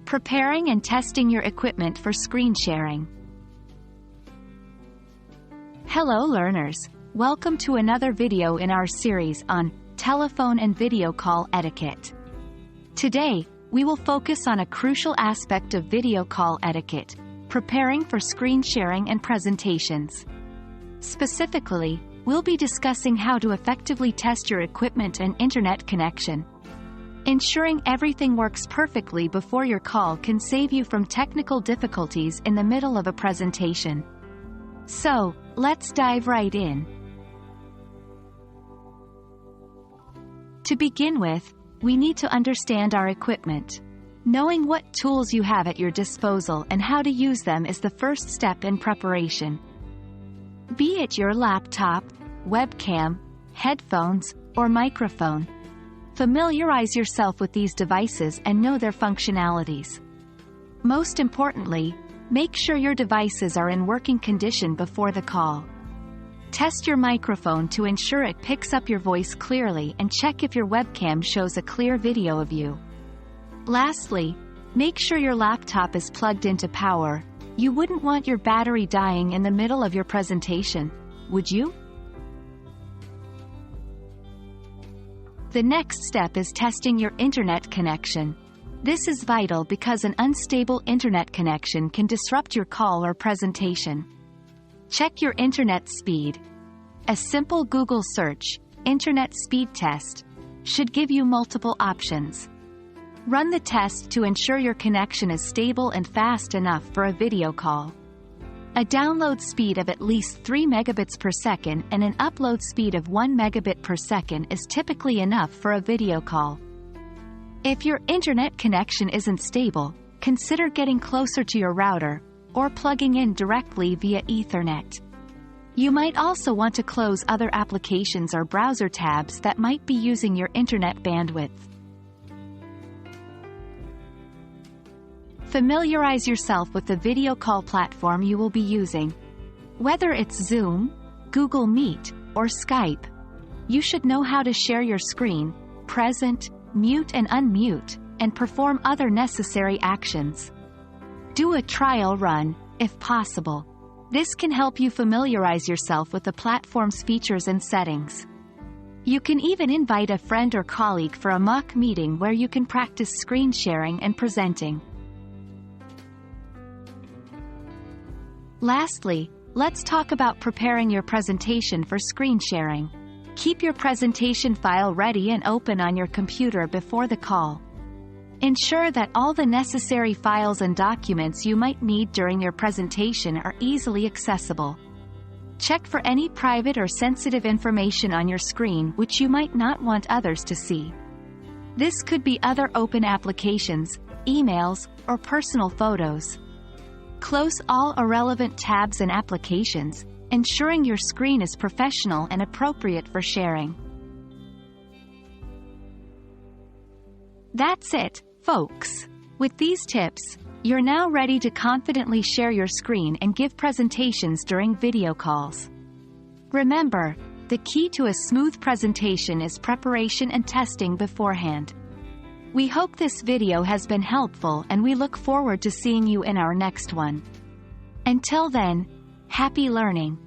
Preparing and testing your equipment for screen sharing. Hello learners, welcome to another video in our series on telephone and video call etiquette. Today, we will focus on a crucial aspect of video call etiquette, preparing for screen sharing and presentations. Specifically, we'll be discussing how to effectively test your equipment and internet connection. Ensuring everything works perfectly before your call can save you from technical difficulties in the middle of a presentation. So, let's dive right in. To begin with, we need to understand our equipment. Knowing what tools you have at your disposal and how to use them is the first step in preparation. Be it your laptop, webcam, headphones, or microphone, familiarize yourself with these devices and know their functionalities. Most importantly, make sure your devices are in working condition before the call. Test your microphone to ensure it picks up your voice clearly and check if your webcam shows a clear video of you. Lastly, make sure your laptop is plugged into power. You wouldn't want your battery dying in the middle of your presentation, would you? The next step is testing your internet connection. This is vital because an unstable internet connection can disrupt your call or presentation. Check your internet speed. A simple Google search, "Internet Speed Test," should give you multiple options. Run the test to ensure your connection is stable and fast enough for a video call. A download speed of at least 3 megabits per second and an upload speed of 1 megabit per second is typically enough for a video call. If your internet connection isn't stable, consider getting closer to your router, or plugging in directly via Ethernet. You might also want to close other applications or browser tabs that might be using your internet bandwidth. Familiarize yourself with the video call platform you will be using. Whether it's Zoom, Google Meet, or Skype, you should know how to share your screen, present, mute and unmute, and perform other necessary actions. Do a trial run, if possible. This can help you familiarize yourself with the platform's features and settings. You can even invite a friend or colleague for a mock meeting where you can practice screen sharing and presenting. Lastly, let's talk about preparing your presentation for screen sharing. Keep your presentation file ready and open on your computer before the call. Ensure that all the necessary files and documents you might need during your presentation are easily accessible. Check for any private or sensitive information on your screen which you might not want others to see. This could be other open applications, emails, or personal photos. Close all irrelevant tabs and applications, ensuring your screen is professional and appropriate for sharing. That's it, folks. With these tips, you're now ready to confidently share your screen and give presentations during video calls. Remember, the key to a smooth presentation is preparation and testing beforehand. We hope this video has been helpful and we look forward to seeing you in our next one. Until then, happy learning!